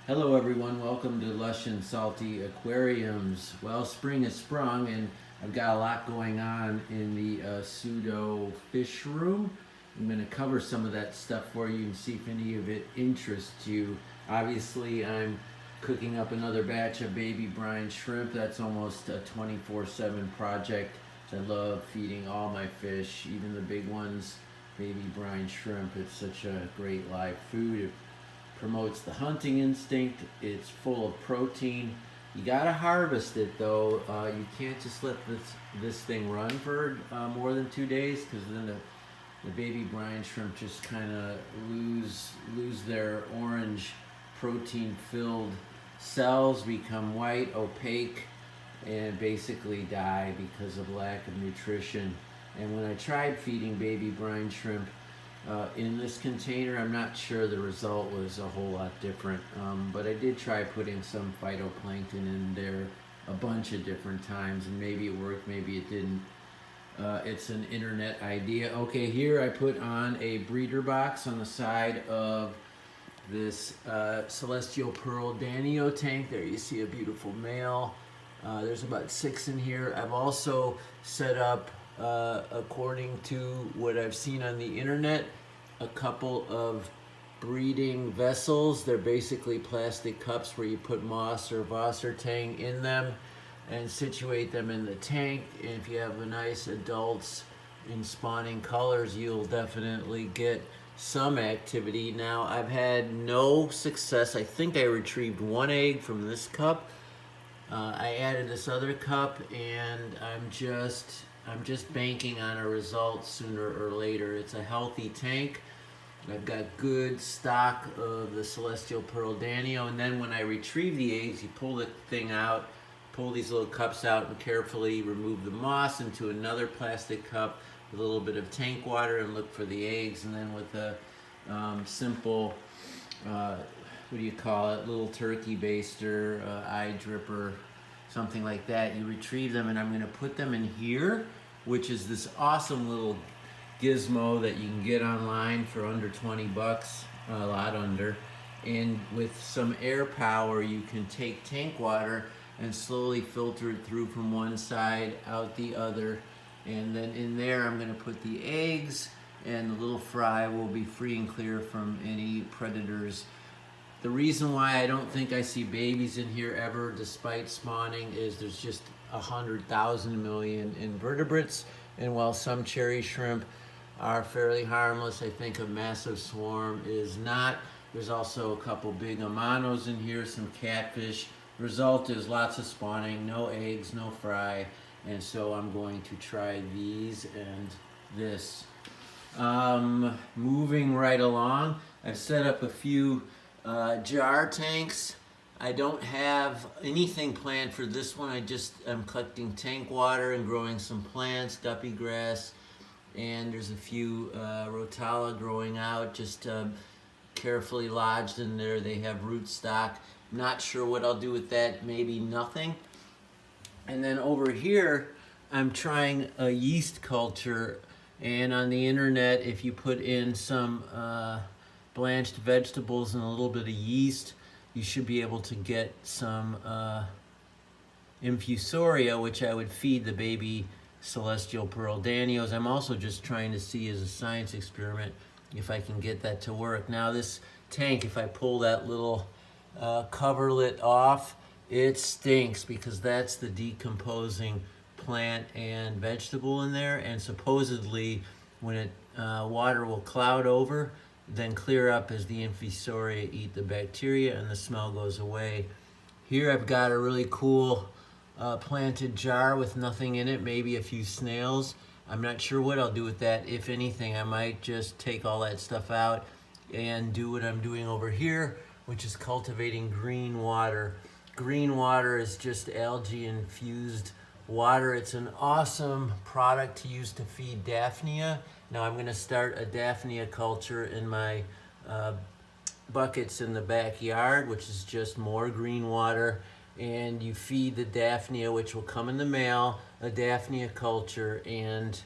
Hello everyone, welcome to Lush and Salty Aquariums. Well, spring has sprung and I've got a lot going on in the pseudo fish room. I'm going to cover some of that stuff for you and see if any of it interests you. Obviously, I'm cooking up another batch of baby brine shrimp. That's almost a 24/7 project. I love feeding all my fish, even the big ones, baby brine shrimp. It's such a great live food. Promotes the hunting instinct. It's full of protein. You gotta harvest it though. You can't just let this thing run for more than 2 days, because then the baby brine shrimp just kind of lose their orange protein filled cells, become white, opaque, and basically die because of lack of nutrition. And when I tried feeding baby brine shrimp in this container, I'm not sure the result was a whole lot different, but I did try putting some phytoplankton in there a bunch of different times, and maybe it worked, maybe it didn't. It's an internet idea. Okay, here I put on a breeder box on the side of this celestial pearl danio tank. There you see a beautiful male. There's about 6 in here. I've also set up, according to what I've seen on the internet, a couple of breeding vessels. They're basically plastic cups where you put moss or Wasser tang in them and situate them in the tank. And if you have a nice adults in spawning colors, you'll definitely get some activity. Now, I've had no success. I think I retrieved 1 egg from this cup. I added this other cup, and I'm just banking on a result sooner or later. It's a healthy tank. I've got good stock of the celestial pearl danio, and then when I retrieve the eggs, you pull the thing out, pull these little cups out, and carefully remove the moss into another plastic cup with a little bit of tank water, and look for the eggs. And then with a simple, what do you call it, little turkey baster, eye dripper, something like that, you retrieve them. And I'm going to put them in here, which is this awesome little gizmo that you can get online for under 20 bucks, a lot under. And with some air power, you can take tank water and slowly filter it through from one side out the other. And then in there, I'm going to put the eggs, and the little fry will be free and clear from any predators. The reason why I don't think I see babies in here ever, despite spawning, is there's just 100,000 million invertebrates. And while some cherry shrimp are fairly harmless, I think a massive swarm is not. There's also a couple big amanos in here, some catfish. Result is lots of spawning, no eggs, no fry. And so I'm going to try these and this. Moving right along, I've set up a few jar tanks. I don't have anything planned for this one. I'm collecting tank water and growing some plants, guppy grass, and there's a few rotala growing out, just carefully lodged in there. They have rootstock. Not sure what I'll do with that, maybe nothing. And then over here, I'm trying a yeast culture, and on the internet, if you put in some blanched vegetables and a little bit of yeast, you should be able to get some infusoria, which I would feed the baby celestial pearl danios. I'm also just trying to see, as a science experiment, if I can get that to work. Now this tank, if I pull that little coverlet off, it stinks, because that's the decomposing plant and vegetable in there. And supposedly when water will cloud over, then clear up as the infusoria eat the bacteria, and the smell goes away. Here I've got a really cool planted jar with nothing in it, maybe a few snails. I'm not sure what I'll do with that. If anything, I might just take all that stuff out and do what I'm doing over here, which is cultivating green water. Green water is just algae infused water. It's an awesome product to use to feed Daphnia. Now I'm going to start a Daphnia culture in my buckets in the backyard, which is just more green water. And you feed the Daphnia, which will come in the mail, a Daphnia culture, and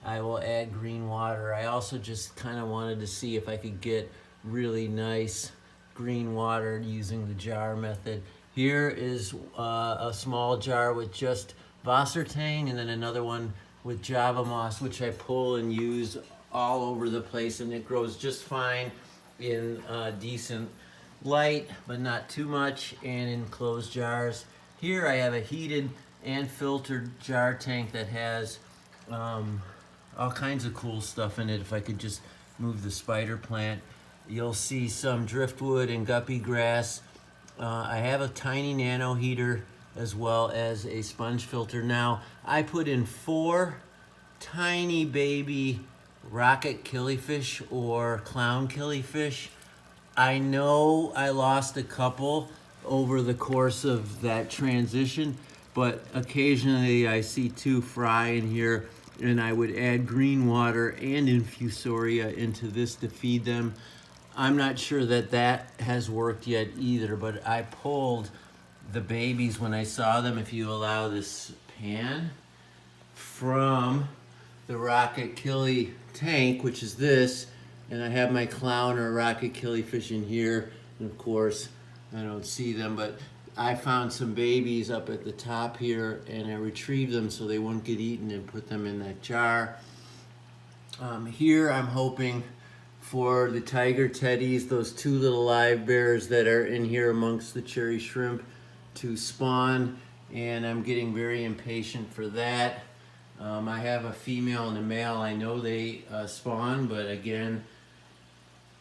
I will add green water. I also just kind of wanted to see if I could get really nice green water using the jar method. Here is a small jar with just Wassertang, and then another one with Java moss, which I pull and use all over the place, and it grows just fine in decent light, but not too much, and in closed jars. Here I have a heated and filtered jar tank that has all kinds of cool stuff in it. If I could just move the spider plant, you'll see some driftwood and guppy grass. I have a tiny nano heater as well as a sponge filter. Now, I put in 4 tiny baby rocket killifish or clown killifish. I know I lost a couple over the course of that transition, but occasionally I see 2 fry in here, and I would add green water and infusoria into this to feed them. I'm not sure that that has worked yet either, but I pulled the babies when I saw them, if you allow this pan, from the rocket killi tank, which is this, and I have my clown or rocket killifish in here, and of course I don't see them, but I found some babies up at the top here, and I retrieved them so they wouldn't get eaten and put them in that jar. Here I'm hoping for the tiger teddies, those 2 little live bears that are in here amongst the cherry shrimp, to spawn, and I'm getting very impatient for that. I have a female and a male. I know they spawn, but again,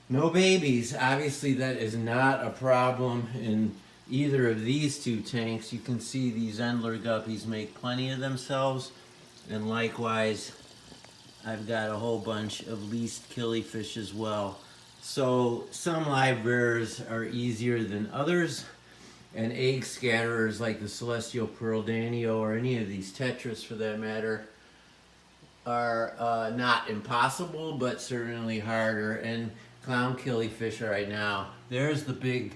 no babies. Obviously that is not a problem in either of these 2 tanks. You can see these Endler guppies make plenty of themselves, and likewise I've got a whole bunch of least killifish as well. So some live bears are easier than others, and egg scatterers like the celestial pearl danio or any of these tetras for that matter are not impossible, but certainly harder. And clown killifish right now, there's the big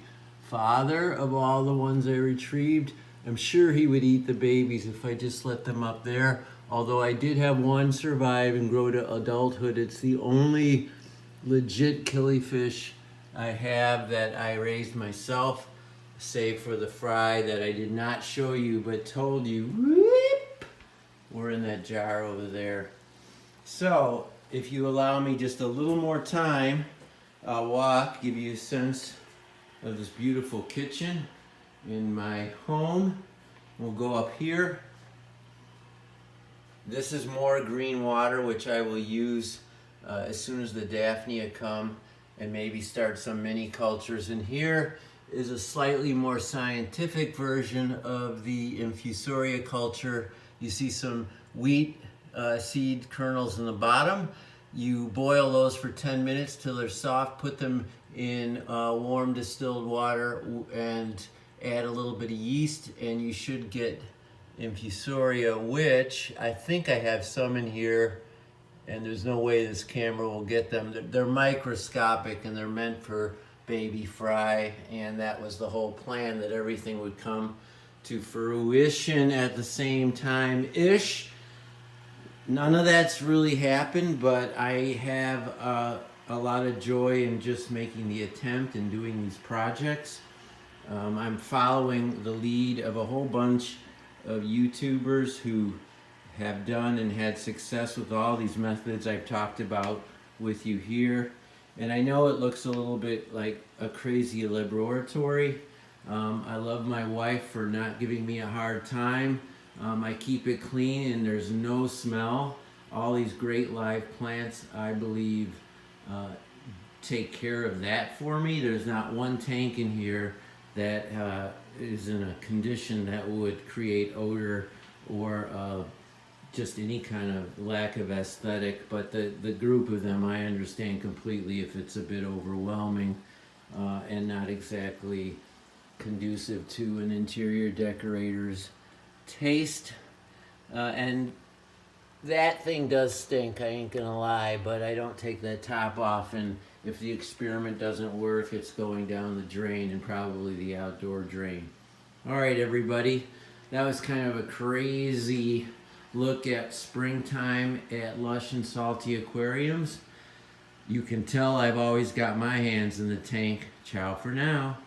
father of all the ones I retrieved. I'm sure he would eat the babies if I just let them up there. Although I did have one survive and grow to adulthood. It's the only legit killifish I have that I raised myself, save for the fry that I did not show you but told you, whoop, we're in that jar over there. So if you allow me just a little more time, I'll walk, give you a sense of this beautiful kitchen in my home. We'll go up here. This is more green water, which I will use as soon as the Daphnia come, and maybe start some mini cultures. And here is a slightly more scientific version of the infusoria culture. You see some wheat seed kernels in the bottom. You boil those for 10 minutes till they're soft, put them in warm distilled water and add a little bit of yeast, and you should get infusoria, which I think I have some in here, and there's no way this camera will get them. They're microscopic, and they're meant for baby fry, and that was the whole plan, that everything would come to fruition at the same time-ish. None of that's really happened, but I have a lot of joy in just making the attempt and doing these projects. I'm following the lead of a whole bunch of YouTubers who have done and had success with all these methods I've talked about with you here. And I know it looks a little bit like a crazy laboratory. I love my wife for not giving me a hard time. I keep it clean and there's no smell. All these great live plants, I believe, take care of that for me. There's not one tank in here that is in a condition that would create odor or just any kind of lack of aesthetic. But the group of them, I understand completely if it's a bit overwhelming and not exactly conducive to an interior decorator's taste. And that thing does stink, I ain't gonna lie, but I don't take that top off, and if the experiment doesn't work, it's going down the drain, and probably the outdoor drain. All right, everybody, that was kind of a crazy look at springtime at Lush and Salty Aquariums. You can tell I've always got my hands in the tank Ciao for now.